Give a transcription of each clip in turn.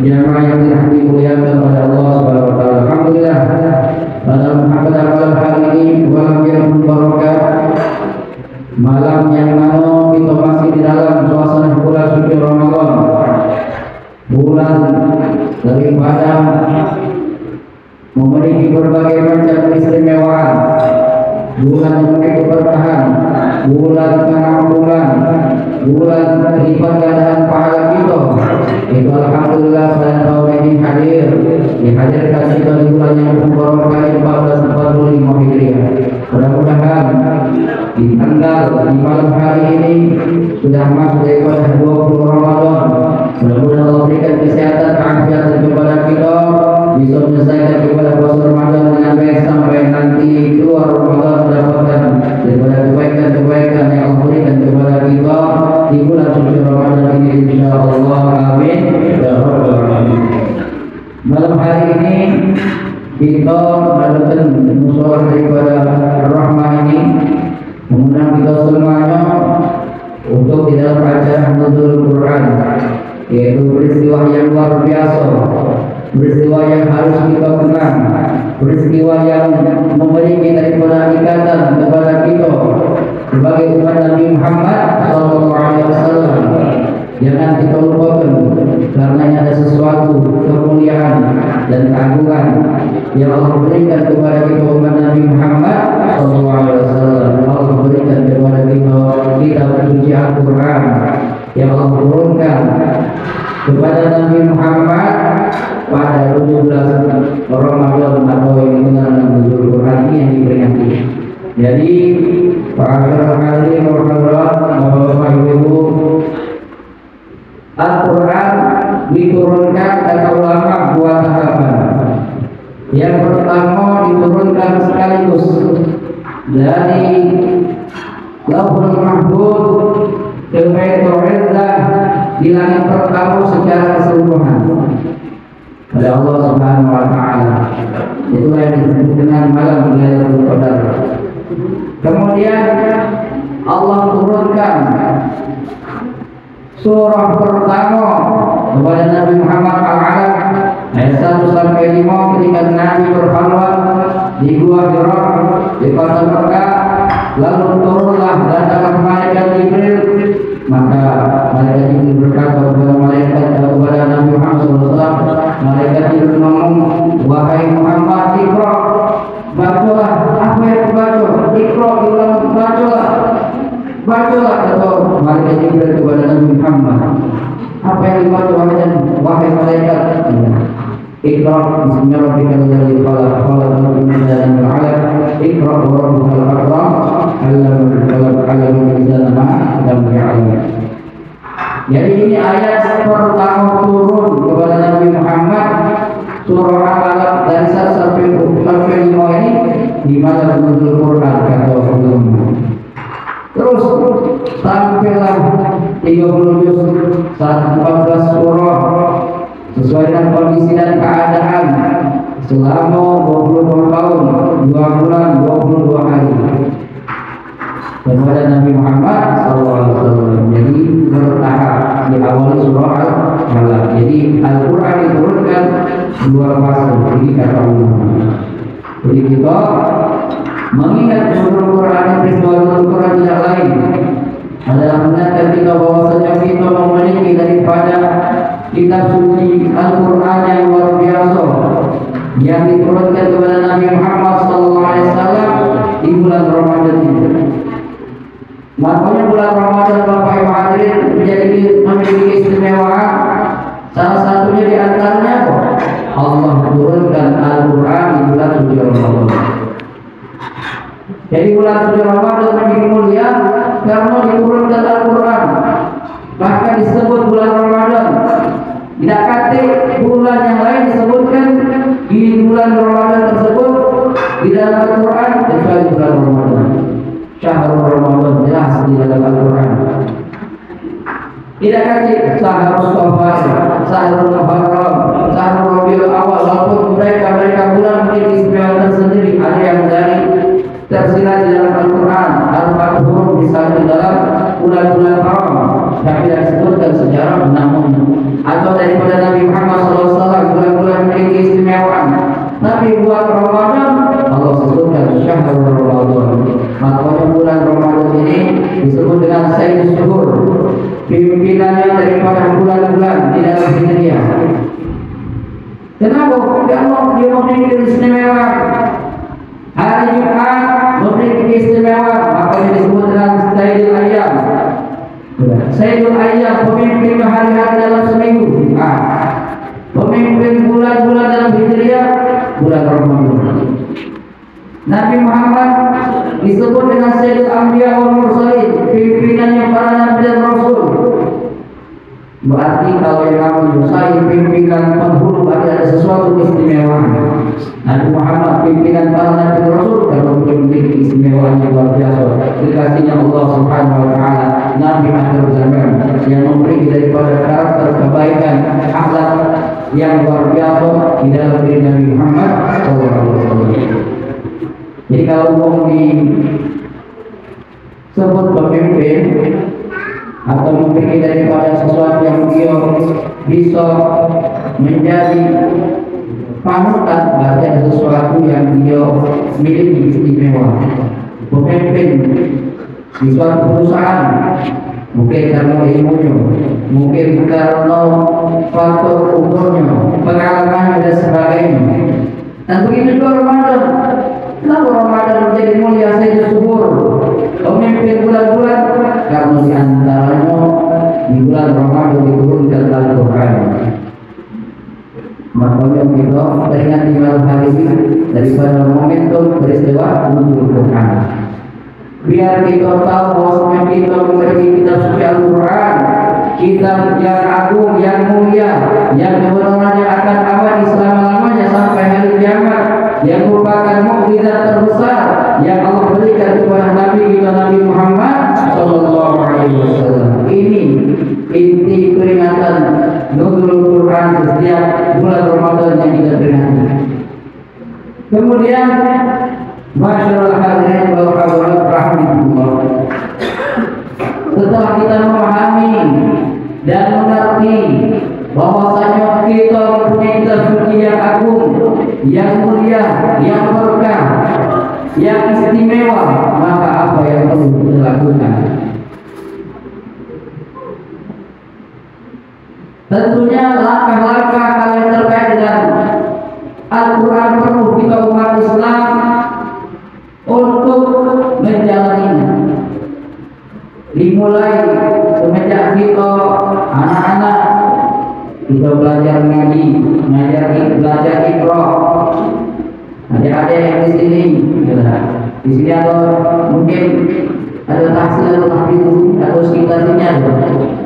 jamaah yang dirahmati muliakan oleh Allah Subhanahu wa taala. Alhamdulillah pada malam hari ini malam yang berbarokah, malam yang mana kita masih di dalam suasana bulan suci Ramadan, bulan daripada memiliki berbagai macam keistimewaan, bulan yang memiliki keberkahan, bulan pengampunan, bulan lipat gandahan pahala kita. Itu alhamdulillah pada tahun ini dihadirkan kita di bulan yang berbarokah 1445 Hijriah. Mudah-mudahan di tanggal di malam hari ini sudah masuk daripada 20 Ramadan. Mudah-mudahan Allah berikan kesehatan, keafiatan kepada kita, bisa menyelesaikan kepada puasa Ramadan dengan baik sampai nanti keluar Ramadan mendapatkan daripada kebaikan-kebaikan yang Allah berikan kepada kita di bulan suci Ramadan ini, insyaallah. Amin ya rabbal alamin. Malam hari ini kita melakukan musyawarah daripada Rahmah ini, mengundang kita semuanya untuk di dalam acara Nuzul Quran, yaitu peristiwa yang luar biasa, peristiwa yang harus kita kenang, peristiwa yang memiliki daripada ikatan kepada kita sebagai umat Nabi Muhammad SAW. Jangan kita lupakan, karena ini ada sesuatu kemuliaan dan keagungan yang Allah berikan kepada kita umat Nabi Muhammad SAW. Allah berikan kepada kita kitab suci Al-Quran yang Allah turunkan kepada Nabi Muhammad pada 17 Ramadan atau yang dikenal dengan Nuzul Quran ini yang diperingati. Jadi para hadirin wa hadirat, Bapak Ibu, Al-Quran diturunkan kata ulama dua tahapan. Yang pertama diturunkan sekaligus dari Lauhul Mahfuz ke Baitul Izzah di langit pertama secara keseluruhan oleh Allah Subhanahu wa taala. Itulah yang disebut dengan malam Lailatul Qadar. Kemudian Allah turunkan surah pertama kepada Nabi Muhammad Al-Alaq ayat 1 sampai 5 ketika Nabi berkhalwat di Gua Hira di kota Mekah. Lalu turunlah datanglah malaikat Jibril, maka malaikat Jibril berkata kepada kepada Nabi Muhammad SAW. Malaikat Jibril ngomong, wahai Muhammad, Iqra, bacalah apa yang baca, Iqra, bacalah kata malaikat Jibril kepada Nabi Muhammad. Apa yang dibaca wahai malaikat? Iqra bismillahirrahmanirrahim alladzi khalaqal insana min 'alaq. Iqra wa rabbukal akram allamal insana ma lam ya'lam. Jadi ini ayat pertama turun kepada Nabi Muhammad, surah Al-Alaq dari 1 sampai 5 ini di mana Nuzul Quran kata ulama. Terus sampailah 30 juz 14 surah sesuai dengan kondisi dan keadaan selama 22 tahun 2 bulan 22 hari kepada Nabi Muhammad SAW. Jadi bertahap diawali surah Al-Alaq. Jadi Al-Quran diturunkan 2 fase. Jadi kata ulama. Jadi kita mengingat Nuzul Quran dan peristiwa Nuzul Quran tidak lain adalah mengingatkan kita bahwasanya kita memiliki daripada kitab suci Al-Quran yang luar biasa yang diturunkan kepada Nabi Muhammad SAW di bulan Ramadan ini. Makanya bulan Ramadan Bapak Ibu hadirin memiliki keistimewaan. Salah satunya di antaranya Allah turunkan Al-Quran di bulan suci Ramadan. Jadi bulan suci Ramadan menjadi mulia karena diturunkan Al-Quran. Bahkan disebut bulan Ramadan. Tidak kata bulan yang lain disebutkan di bulan Ramadan tersebut di dalam Al-Quran kecuali bulan Ramadan. Syahrul Ramadan jelas di dalam Al-Quran. Tidak kata Syahrul Safar, Syahrul Muharram, Syahrul Rabiul Awal. Walaupun mereka bulan memiliki istimewa tersendiri. Ada yang dari tersirat di dalam Al-Quran, Al-Fatihah huruf misalnya di dalam bulan-bulan haram, tapi tidak disebutkan sejarah namun atau daripada Nabi Muhammad SAW Sayyidus Syuhur, pimpinannya daripada bulan-bulan di dalam hijriah. Kenapa? Karena dia memiliki istimewa. Hari Jumat memiliki istimewa, makanya disebut dengan Sayyidul Ayyam. Sayyidul Ayyam, pemimpin hari-hari dalam seminggu. Pemimpin bulan-bulan dalam hijriah, bulan Ramadan. Nabi Muhammad disebut dengan Sayyidul Anbiya wal Mursalin, pimpinannya para nabi dan rasul. Berarti kalau yang kamu saya pimpinan penghulu ada sesuatu istimewa. Nabi Muhammad pimpinan para nabi dan rasul kalau memiliki istimewanya luar biasa. Dikasihnya Allah Subhanahu Wa Taala Nabi akhir zaman yang memberi daripada karakter kebaikan akhlak yang luar biasa di dalam diri Nabi Muhammad SAW. Jadi kalau mau disebut pemimpin atau memiliki daripada sesuatu yang dia bisa menjadi panutan, berarti ada sesuatu yang dia miliki istimewa. Pemimpin di suatu perusahaan, mungkin karena ilmunya, mungkin karena faktor umurnya, pengalamannya dan sebagainya. Dan begitu juga Ramadan. Kenapa Ramadan menjadi mulia Sayyidus Syuhur? Pemimpin bulan-bulan karena di antaranya di bulan Ramadan diturunkan Al-Quran. Makanya kita teringat di malam hari ini daripada momentum peristiwa nuzul Quran. Biar kita tahu bahwa kita memiliki kitab suci Al-Quran, kitab yang agung, yang mulia, yang kebenarannya akan abadi selama-lamanya sampai hari kiamat, yang merupakan mukjizat terbesar yang Allah berikan kepada Nabi kita Nabi Muhammad Sallallahu Alaihi Wasallam. Ini inti peringatan nuzul Quran setiap bulan Ramadan yang kita peringati. Kemudian masyaallah hadirin wal hadirat rahimahullah. Setelah kita memahami dan mengerti bahwasanya kita mempunyai kitab suci yang agung, yang mulia, yang berkah, yang istimewa, maka apa yang perlu kita lakukan? Tentunya langkah-langkah kalian terkait dengan Al-Quran perlu kita umat Islam untuk menjalaninya. Dimulai semenjak kita anak-anak kita belajar ngaji, belajar Iqra. Adik-adik yang di sini, di sini ada mungkin ada tahsil atau tahfiz atau sekitarnya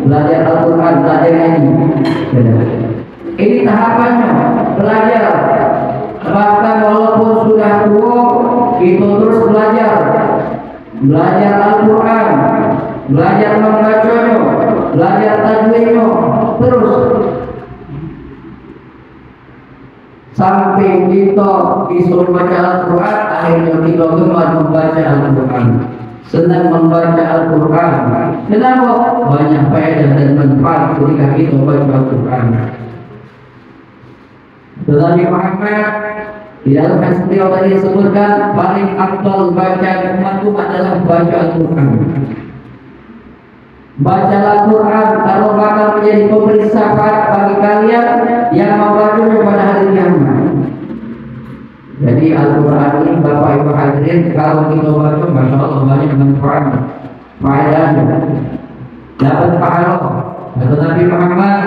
belajar Al-Quran, belajar ngaji. Ini tahapannya belajar. Bahkan walaupun sudah tua, kita terus belajar Al-Quran, belajar membacanya, belajar tajwidnya, terus sampai kita bisa membaca Al-Quran. Akhirnya kita gemar membaca Al-Quran, senang membaca Al-Quran. Kenapa? Banyak faedah dan manfaat ketika kita membaca Al-Quran. Tetapi Muhammad di dalam hadis beliau tadi disebutkan paling afdal bacaan umatku adalah baca Al-Quran. Baca Al-Quran kalau bakal menjadi pemberi syafaat bagi kalian yang membacanya pada hari kiamat. Jadi Al-Quran ini Bapak Ibu hadirin, kalau kita baca, masya Allah banyak manfaat, faedahnya, dapat pahala. Kata Nabi Muhammad,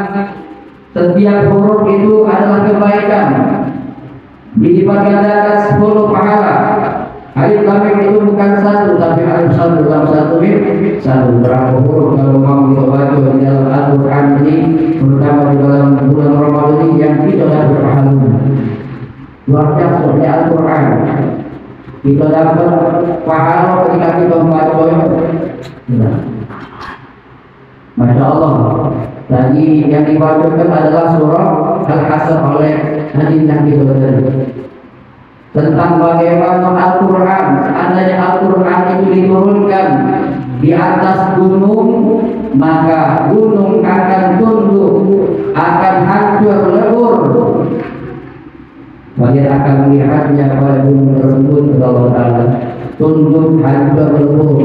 setiap huruf itu adalah kebaikan, dilipat gandakan 10 pahala. Alif lam mim itu bukan satu, tapi alif satu lam satu mim satu. Berapa huruf kalau mau kita baca di dalam Al-Quran ini, terutama di dalam bulan Ramadan ini yang kita dapat pahala. Luar biasa di Al-Quran. Kita dapat pahala ketika kita membaca. Masya Allah. Tadi yang dibacakan adalah surah Al-Asr oleh Nabi kita tadi, tentang bagaimana Al-Quran, seandainya Al-Quran itu diturunkan di atas gunung, maka gunung akan tunduk, akan hancur lebur. Kalian akan melihatnya pada gunung tersebut, Allah Ta'ala tunduk, hancur lebur.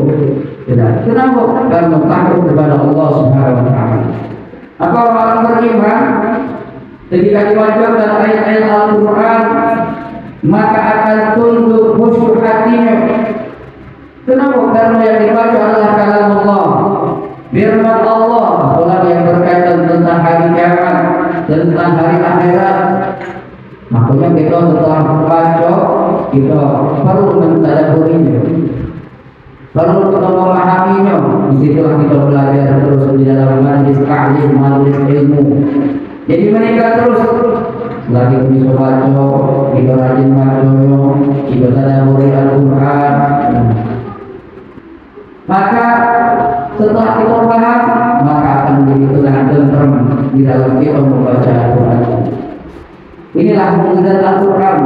Tidak. Kenapa? Karena takut kepada Allah Subhanahu wa taala. Apa orang beriman ketika diwajibkan ayat-ayat Al-Qur'an maka akan tunduk khusyuk hatinya. Kenapa? Karena yang dibaca adalah kalam Allah, firman Allah, Allah yang berkaitan tentang hari kiamat, tentang hari akhirat. Makanya kita setelah membaca, kita perlu mentadaburinya, perlu kita memahaminya. Disitulah kita belajar terus di dalam majlis ta'lim, majlis ilmu. Jadi menikah terus. Lagi bisa baca, kita rajin baca, kita tadaburi Al-Quran. Maka setelah kita paham, maka akan menjadi tenang tenteram di dalam kita membaca Al-Quran. Inilah mukjizat Al-Quran.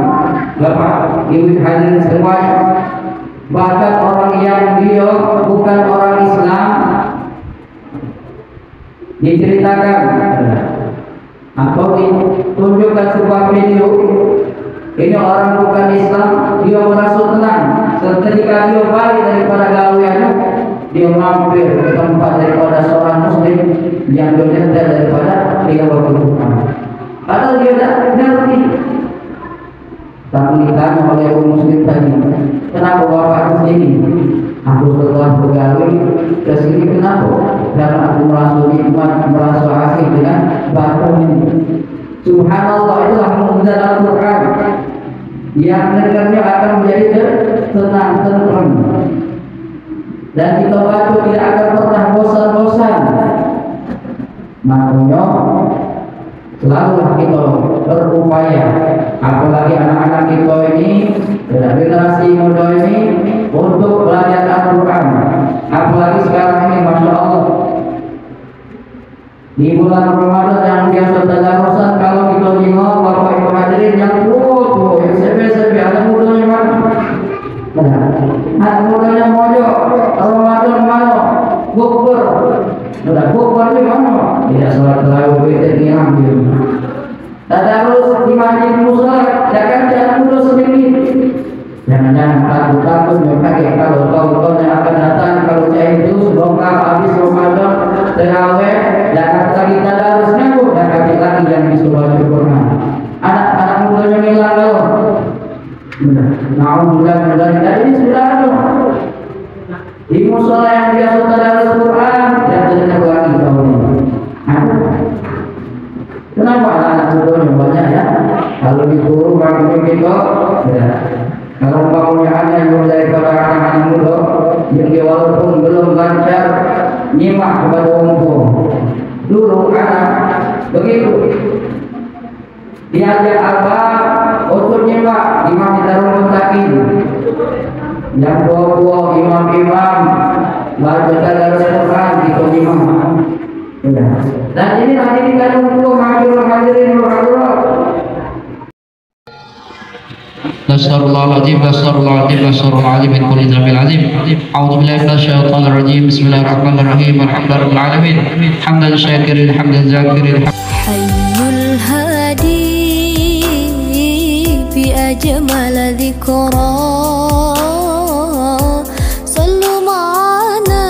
Bapak, Ibu hadirin semuanya, bahkan orang yang dia bukan orang Islam diceritakan atau ditunjukkan sebuah video, ini orang bukan Islam, dia merasa tenang. Ketika dia balik daripada gaweannya, dia mampir ke tempat daripada seorang Muslim yang bernyantai daripada dia berkebutuhan. Padahal dia tidak ngerti. Tapi ditanya oleh orang Muslim tadi, kenapa bapak ke sini? Aku setelah bergawe ke sini, kenapa? Karena aku merasa nikmat, merasa asik dengan bapak ini. Subhanallah, itulah mukjizat Al-Quran yang dengarnya akan menjadi tenang, tenteram, dan kita baca tidak akan pernah bosan-bosan. Makanya selalu kita berupaya, apalagi anak-anak kita ini, generasi muda ini, untuk belajar Al-Quran. Apalagi sekarang ini, Masya Allah, di bulan Ramadan yang biasa tadarusan, kalau kita lihat Bapak Ibu hadirin yang tua, yang sepi-sepi, anak mudanya mana? Anak mudanya mojok, Ramadan mana? Bukber. Sudah bukber di mana? Tidak sholat tarawih, kita diambil. Tadarus di masjid musola, jangan muda sedikit. Jangan takut-takut pakai kalau tahun yang akan datang, kalau saya itu semoga habis Ramadan terawih, jangan lagi tadarusnya bu, dan kasih lagi yang disuruh syukurnya. Anak-anak mudanya hilang loh. Alhamdulillah, ini sudah ada di musola yang biasa tadarus Quran, dan ternyata lagi tahun ini. Kenapa anak mudanya banyak ya? Kalau disuruh bagi kita, ya. Kalau bangunnya yang mulai kepada anak-anak muda yang dia walaupun belum lancar nyimak kepada orang tua. Dulu anak begitu diajak abah untuk nyimak di Masjid Darul Muttaqin. Yang tua-tua imam-imam baca tadarus Quran itu nyimak. Dan ini tadi kita untuk hadirin نسأل الله العظيم نسأل الله العظيم نسأل الله العظيم من كل ذنب العظيم. أعوذ بالله من الشيطان الرجيم. بسم الله الرحمن الرحيم. الحمد لله رب العالمين حمدا شاكرين حمدا ذاكرين. حي الهادي بأجمل ذكرى صلوا معنا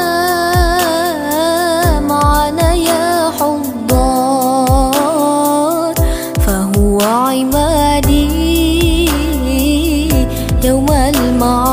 يا حضار فهو عمادي يوم المعاد